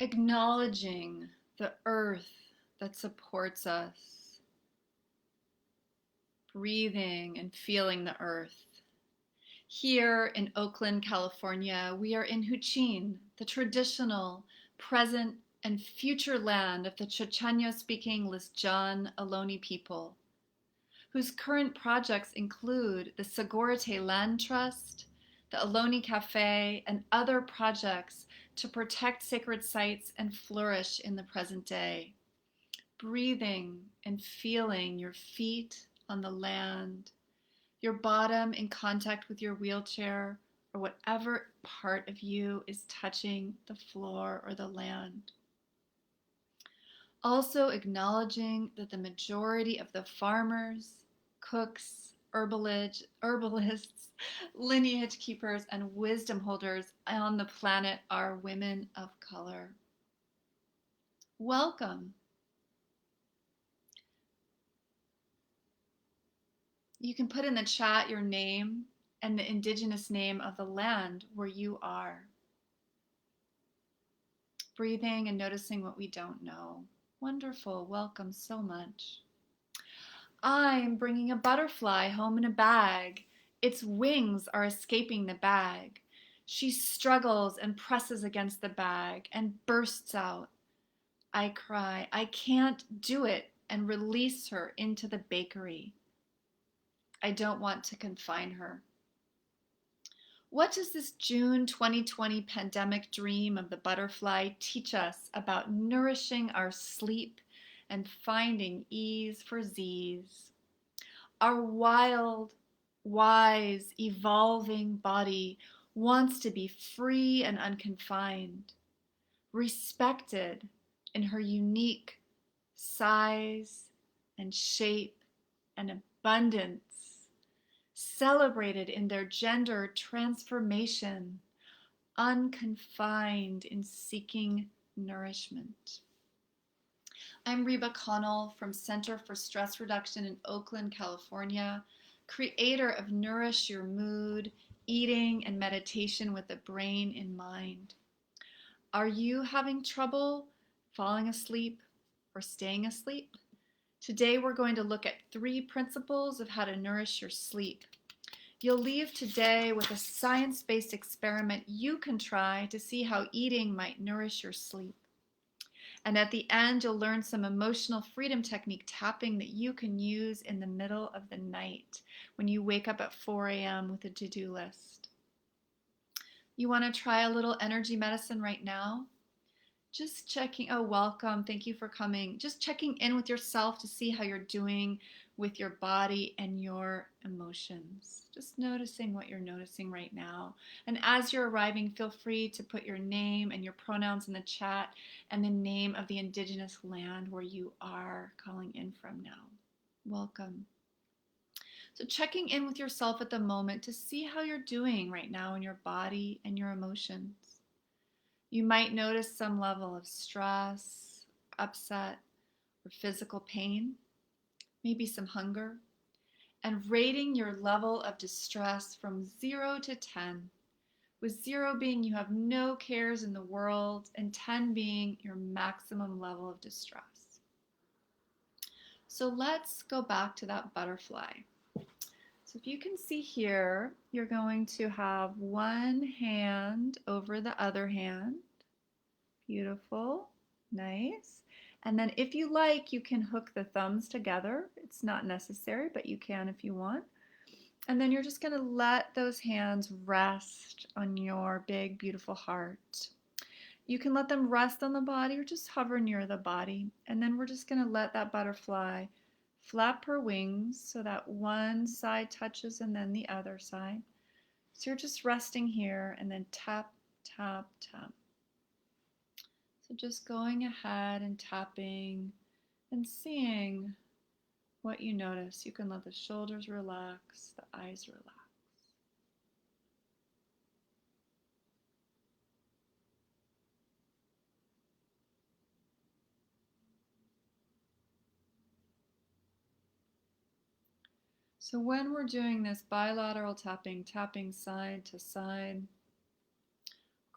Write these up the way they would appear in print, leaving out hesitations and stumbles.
Acknowledging the earth that supports us, breathing and feeling the earth. Here in Oakland, California, we are in Huchin, the traditional, present, and future land of the Chochenyo-speaking Lisjan Ohlone people, whose current projects include the Sagorete Land Trust, the Ohlone Cafe, and other projects to protect sacred sites and flourish in the present day. Breathing and feeling your feet on the land, your bottom in contact with your wheelchair, or whatever part of you is touching the floor or the land. Also acknowledging that the majority of the farmers, cooks, herbalists, lineage keepers, and wisdom holders on the planet are women of color. Welcome. You can put in the chat your name and the indigenous name of the land where you are. Breathing and noticing what we don't know. Wonderful. Welcome so much. I'm bringing a butterfly home in a bag. Its wings are escaping the bag. She struggles and presses against the bag and bursts out. I cry, I can't do it, and release her into the bakery. I don't want to confine her. What does this June 2020 pandemic dream of the butterfly teach us about nourishing our sleep and finding ease for Zzzs? Our wild, wise, evolving body wants to be free and unconfined, respected in her unique size and shape and abundance, celebrated in their gender transformation, unconfined in seeking nourishment. I'm Reba Connell from Center for Stress Reduction in Oakland, California, creator of Nourish Your Mood, eating and meditation with the brain in mind. Are you having trouble falling asleep or staying asleep? Today we're going to look at 3 principles of how to nourish your sleep. You'll leave today with a science-based experiment you can try to see how eating might nourish your sleep. And at the end, you'll learn some emotional freedom technique tapping that you can use in the middle of the night when you wake up at 4 a.m. with a to-do list. You want to try a little energy medicine right now? Just checking, oh, welcome, thank you for coming. Just checking in with yourself to see how you're doing with your body and your emotions. Just noticing what you're noticing right now. And as you're arriving, feel free to put your name and your pronouns in the chat and the name of the indigenous land where you are calling in from now. Welcome. So checking in with yourself at the moment to see how you're doing right now in your body and your emotions. You might notice some level of stress, upset, or physical pain, maybe some hunger, and rating your level of distress from 0 to 10, with 0 being you have no cares in the world and 10 being your maximum level of distress. So let's go back to that butterfly. So if you can see here, you're going to have one hand over the other hand. Beautiful, nice. And then if you like, you can hook the thumbs together. It's not necessary, but you can if you want. And then you're just going to let those hands rest on your big, beautiful heart. You can let them rest on the body or just hover near the body. And then we're just going to let that butterfly flap her wings so that one side touches and then the other side. So you're just resting here and then tap, tap, tap. So just going ahead and tapping and seeing what you notice. You can let the shoulders relax, the eyes relax. So when we're doing this bilateral tapping, tapping side to side,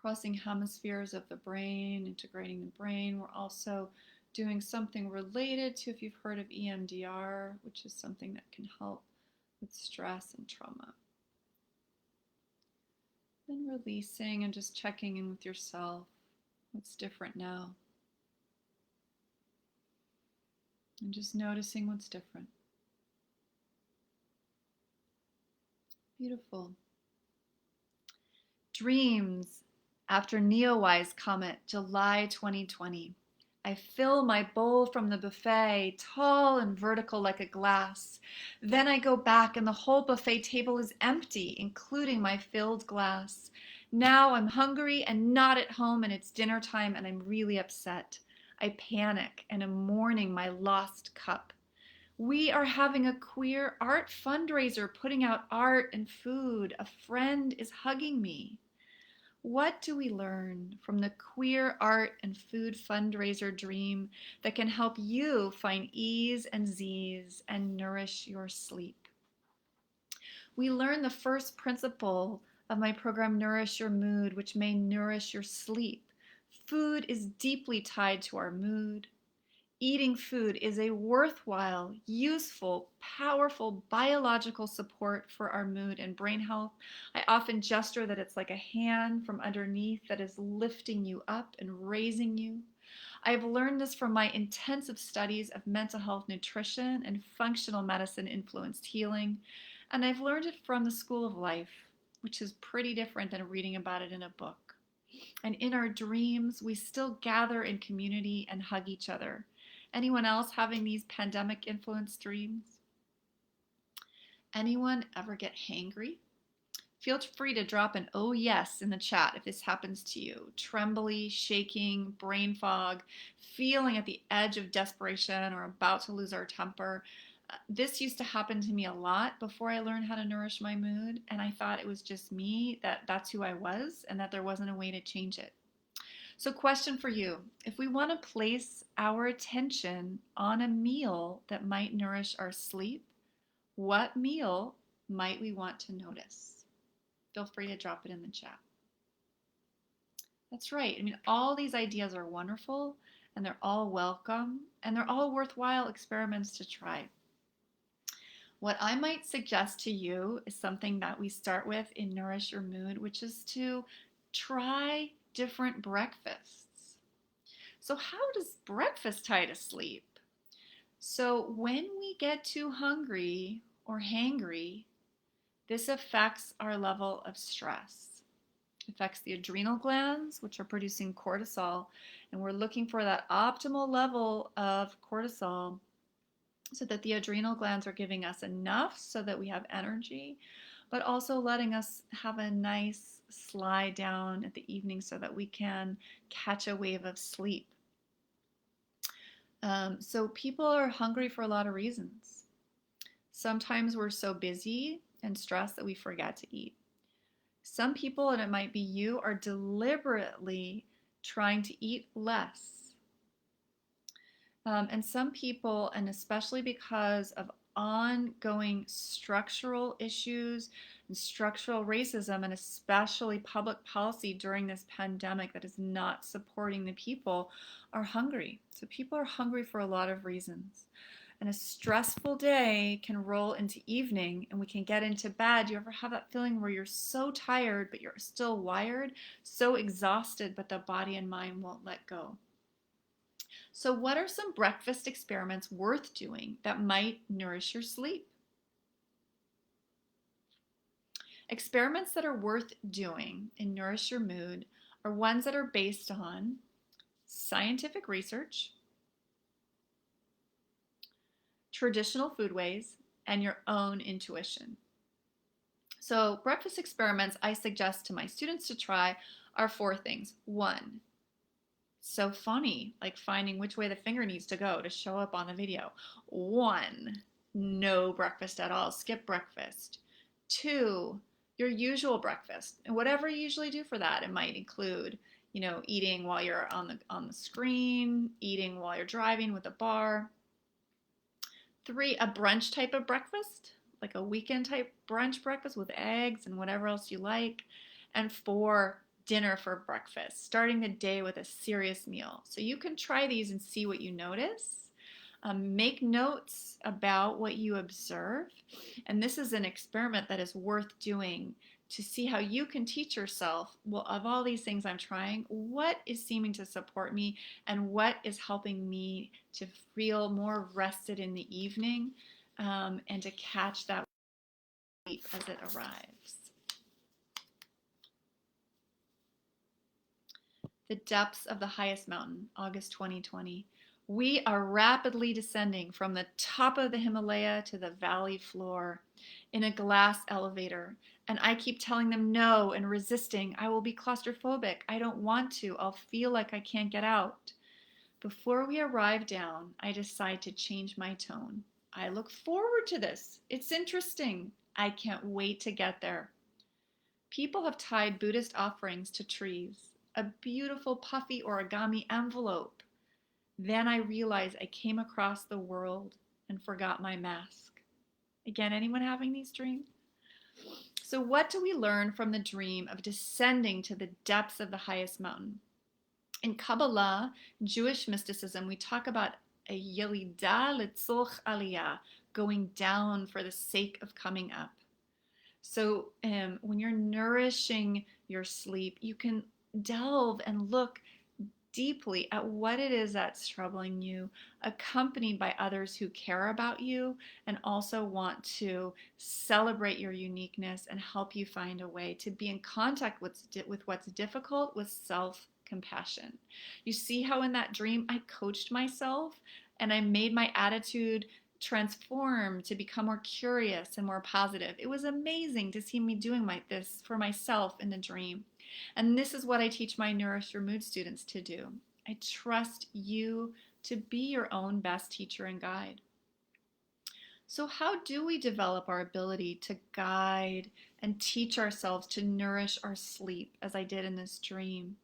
crossing hemispheres of the brain, integrating the brain. We're also doing something related to, if you've heard of EMDR, which is something that can help with stress and trauma. Then releasing and just checking in with yourself. What's different now? And just noticing what's different. Beautiful. Dreams after Neowise Comet, July 2020. I fill my bowl from the buffet, tall and vertical like a glass. Then I go back and the whole buffet table is empty, including my filled glass. Now I'm hungry and not at home and it's dinner time and I'm really upset. I panic and am mourning my lost cup. We are having a queer art fundraiser, putting out art and food. A friend is hugging me. What do we learn from the queer art and food fundraiser dream that can help you find ease and Zzzs and nourish your sleep? We learn the first principle of my program, Nourish Your Mood, which may nourish your sleep. Food is deeply tied to our mood. Eating food is a worthwhile, useful, powerful biological support for our mood and brain health. I often gesture that it's like a hand from underneath that is lifting you up and raising you. I've learned this from my intensive studies of mental health nutrition and functional medicine influenced healing, and I've learned it from the School of Life, which is pretty different than reading about it in a book. And in our dreams, we still gather in community and hug each other. Anyone else having these pandemic influenced dreams? Anyone ever get hangry? Feel free to drop an "oh yes" in the chat if this happens to you. Trembly, shaking, brain fog, feeling at the edge of desperation or about to lose our temper. This used to happen to me a lot before I learned how to nourish my mood, and I thought it was just me, that's who I was, and that there wasn't a way to change it. So question for you, if we want to place our attention on a meal that might nourish our sleep, what meal might we want to notice? Feel free to drop it in the chat. That's right. I mean, all these ideas are wonderful and they're all welcome and they're all worthwhile experiments to try. What I might suggest to you is something that we start with in Nourish Your Mood, which is to try different breakfasts. So how does breakfast tie to sleep? So when we get too hungry or hangry, this affects our level of stress. It affects the adrenal glands, which are producing cortisol, and we're looking for that optimal level of cortisol so that the adrenal glands are giving us enough so that we have energy, but also letting us have a nice slide down at the evening so that we can catch a wave of sleep. So people are hungry for a lot of reasons. Sometimes we're so busy and stressed that we forget to eat. Some people, and it might be you, are deliberately trying to eat less. And some people, and especially because of ongoing structural issues and structural racism, and especially public policy during this pandemic that is not supporting the people, are hungry. So people are hungry for a lot of reasons. And a stressful day can roll into evening and we can get into bed. You ever have that feeling where you're so tired, but you're still wired, so exhausted, but the body and mind won't let go? So what are some breakfast experiments worth doing that might nourish your sleep? Experiments that are worth doing in Nourish Your Mood are ones that are based on scientific research, traditional foodways, and your own intuition. So breakfast experiments I suggest to my students to try are 4 things. 1, so funny, like finding which way the finger needs to go to show up on the video. 1, no breakfast at all, skip breakfast. 2, your usual breakfast, and whatever you usually do for that. It might include, eating while you're on the screen, eating while you're driving with a bar. 3, a brunch type of breakfast, like a weekend type brunch breakfast with eggs and whatever else you like. And 4, dinner for breakfast, starting the day with a serious meal. So you can try these and see what you notice. Make notes about what you observe. And this is an experiment that is worth doing to see how you can teach yourself, well, of all these things I'm trying, what is seeming to support me and what is helping me to feel more rested in the evening, and to catch that sleep as it arrives. The depths of the highest mountain, August 2020. We are rapidly descending from the top of the Himalaya to the valley floor in a glass elevator. And I keep telling them no and resisting. I will be claustrophobic. I don't want to. I'll feel like I can't get out. Before we arrive down, I decide to change my tone. I look forward to this. It's interesting. I can't wait to get there. People have tied Buddhist offerings to trees. A beautiful puffy origami envelope. Then I realized I came across the world and forgot my mask. Again, anyone having these dreams? So what do we learn from the dream of descending to the depths of the highest mountain? In Kabbalah, Jewish mysticism, we talk about a yelida letzorch aliyah, going down for the sake of coming up. So when you're nourishing your sleep, you can delve and look deeply at what it is that's troubling you, accompanied by others who care about you and also want to celebrate your uniqueness and help you find a way to be in contact with what's difficult with self-compassion. You see how in that dream I coached myself and I made my attitude transform to become more curious and more positive. It was amazing to see me doing this for myself in the dream. And this is what I teach my Nourish Your Mood students to do. I trust you to be your own best teacher and guide. So how do we develop our ability to guide and teach ourselves to nourish our sleep, as I did in this dream?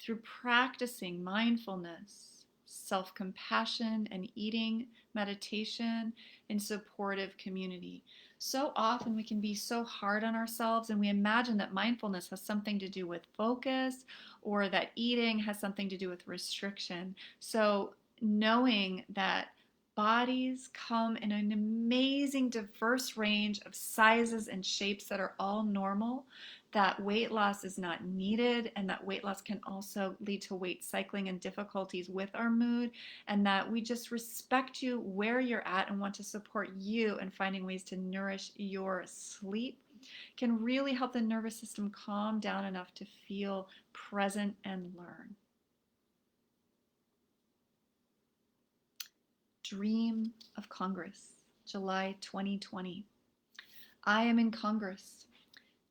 Through practicing mindfulness, self-compassion, and eating, meditation, and supportive community. So often we can be so hard on ourselves and we imagine that mindfulness has something to do with focus or that eating has something to do with restriction. So knowing that bodies come in an amazing diverse range of sizes and shapes that are all normal, that weight loss is not needed, and that weight loss can also lead to weight cycling and difficulties with our mood, and that we just respect you where you're at and want to support you in finding ways to nourish your sleep, can really help the nervous system calm down enough to feel present and learn. Dream of Congress, July 2020. I am in Congress.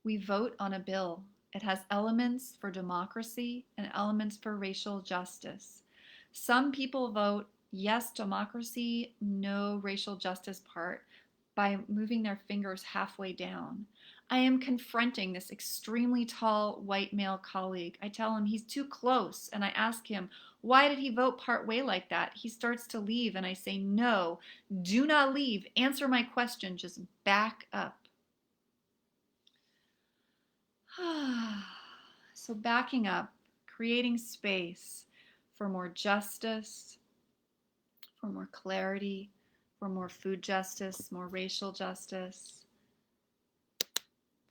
We vote on a bill. It has elements for democracy and elements for racial justice. Some people vote yes, democracy, no racial justice part by moving their fingers halfway down. I am confronting this extremely tall white male colleague. I tell him he's too close, and I ask him, why did he vote part way like that? He starts to leave, and I say, no, do not leave. Answer my question. Just back up. So backing up, creating space for more justice, for more clarity, for more food justice, more racial justice,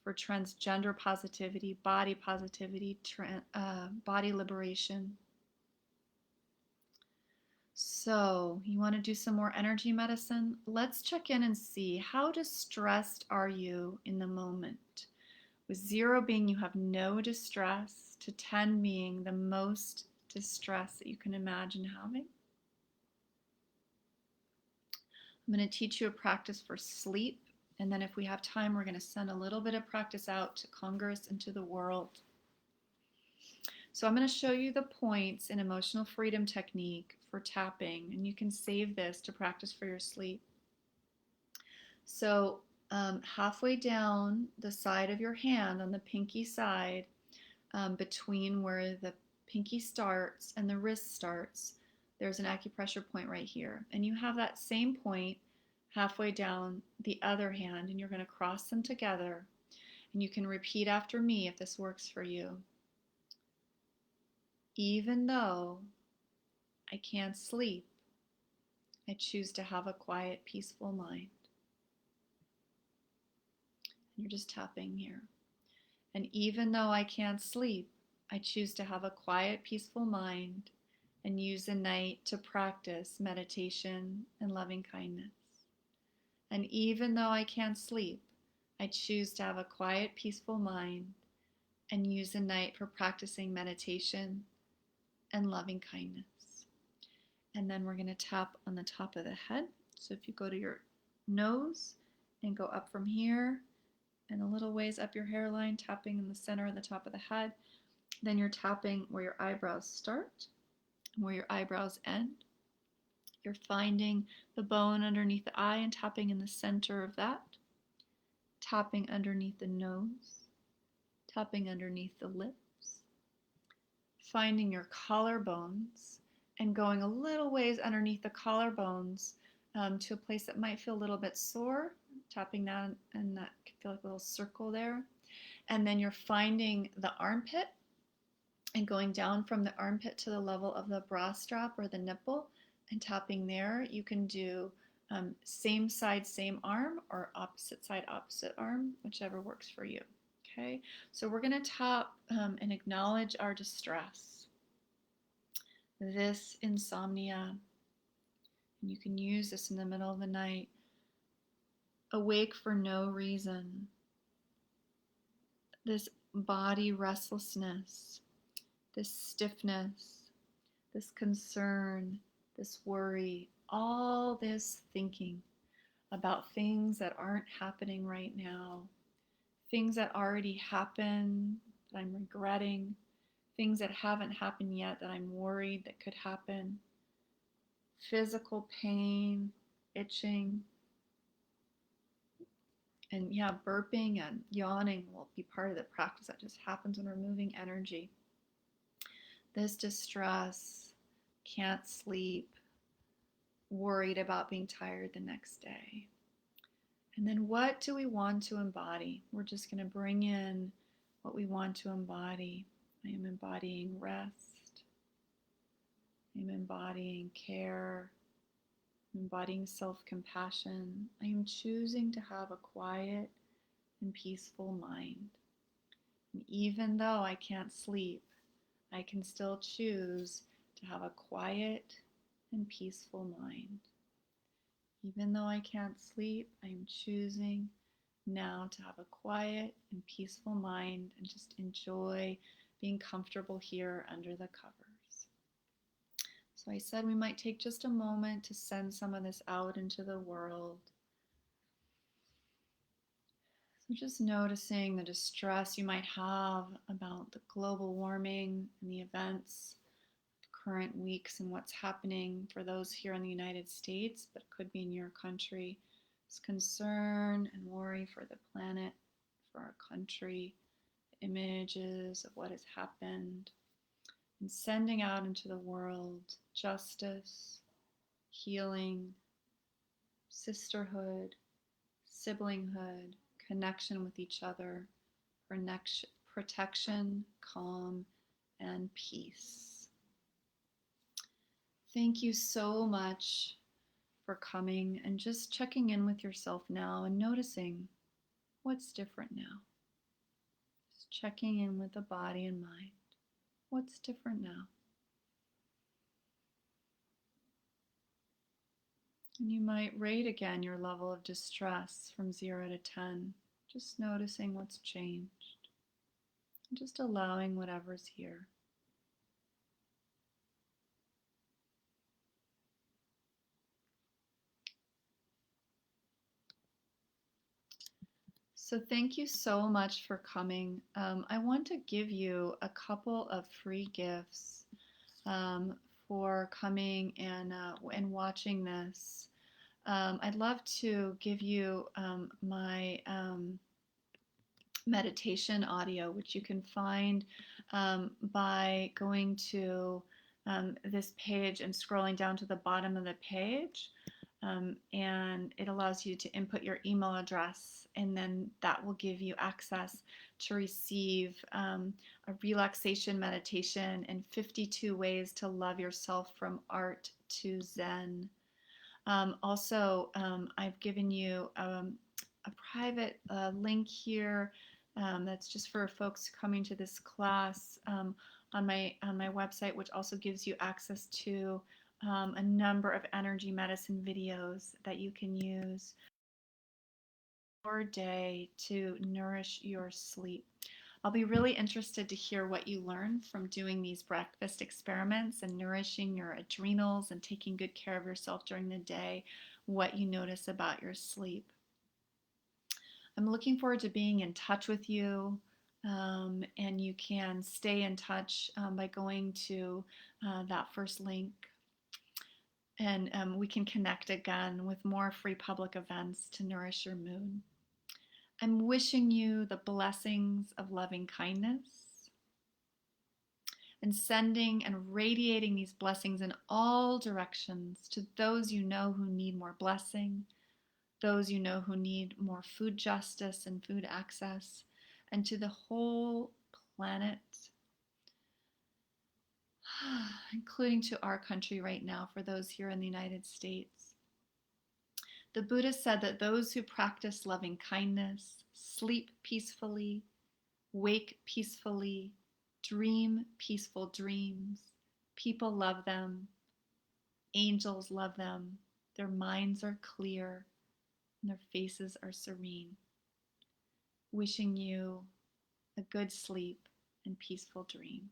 for transgender positivity, body positivity, body liberation. So you want to do some more energy medicine? Let's check in and see how distressed are you in the moment. With 0 being you have no distress, to 10 being the most distress that you can imagine having. I'm going to teach you a practice for sleep, and then if we have time, we're going to send a little bit of practice out to Congress and to the world. So I'm going to show you the points in emotional freedom technique for tapping, and you can save this to practice for your sleep. So halfway down the side of your hand on the pinky side, between where the pinky starts and the wrist starts, there's an acupressure point right here. And you have that same point halfway down the other hand, and you're going to cross them together. And you can repeat after me if this works for you. Even though I can't sleep, I choose to have a quiet, peaceful mind. You're just tapping here. And even though I can't sleep, I choose to have a quiet, peaceful mind and use the night to practice meditation and loving kindness. And even though I can't sleep, I choose to have a quiet, peaceful mind and use the night for practicing meditation and loving kindness. And then we're going to tap on the top of the head. So if you go to your nose and go up from here and a little ways up your hairline, tapping in the center of the top of the head, then you're tapping where your eyebrows start and where your eyebrows end. You're finding the bone underneath the eye and tapping in the center of that, tapping underneath the nose, tapping underneath the lips, finding your collarbones and going a little ways underneath the collarbones to a place that might feel a little bit sore, tapping that, and that can feel like a little circle there. And then you're finding the armpit and going down from the armpit to the level of the bra strap or the nipple and tapping there. You can do same side, same arm, or opposite side, opposite arm, whichever works for you. Okay, so we're going to tap and acknowledge our distress, this insomnia. And you can use this in the middle of the night. Awake for no reason. This body restlessness, this stiffness, this concern, this worry, all this thinking about things that aren't happening right now, things that already happened that I'm regretting, things that haven't happened yet that I'm worried that could happen, physical pain, itching, and yeah, burping and yawning will be part of the practice that just happens when we're moving energy. This distress, can't sleep, worried about being tired the next day. And then what do we want to embody? We're just going to bring in what we want to embody. I am embodying rest. I am embodying care. I'm embodying self-compassion. I am choosing to have a quiet and peaceful mind. And even though I can't sleep, I can still choose to have a quiet and peaceful mind. Even though I can't sleep, I am choosing now to have a quiet and peaceful mind and just enjoy being comfortable here under the covers. So I said we might take just a moment to send some of this out into the world. So just noticing the distress you might have about the global warming and the events current weeks and what's happening for those here in the United States, but could be in your country. This concern and worry for the planet, for our country, images of what has happened, and sending out into the world justice, healing, sisterhood, siblinghood, connection with each other, protection, calm, and peace. Thank you so much for coming and just checking in with yourself now and noticing what's different now. Just checking in with the body and mind. What's different now? And you might rate again your level of distress from 0 to 10, just noticing what's changed, and just allowing whatever's here. So thank you so much for coming. I want to give you a couple of free gifts for coming and watching this. I'd love to give you my meditation audio, which you can find by going to this page and scrolling down to the bottom of the page. and it allows you to input your email address, and then that will give you access to receive a relaxation meditation and 52 ways to love yourself from art to Zen. I've given you a private link here that's just for folks coming to this class on my website, which also gives you access to a number of energy medicine videos that you can use your day to nourish your sleep. I'll be really interested to hear what you learn from doing these breakfast experiments and nourishing your adrenals and taking good care of yourself during the day, what you notice about your sleep. I'm looking forward to being in touch with you. And you can stay in touch by going to that first link. And we can connect again with more free public events to nourish your mood. I'm wishing you the blessings of loving kindness and sending and radiating these blessings in all directions to those you know who need more blessing, those you know who need more food justice and food access, and to the whole planet, including to our country right now for those here in the United States. The Buddha said that those who practice loving kindness sleep peacefully, wake peacefully, dream peaceful dreams. People love them. Angels love them. Their minds are clear and their faces are serene. Wishing you a good sleep and peaceful dream.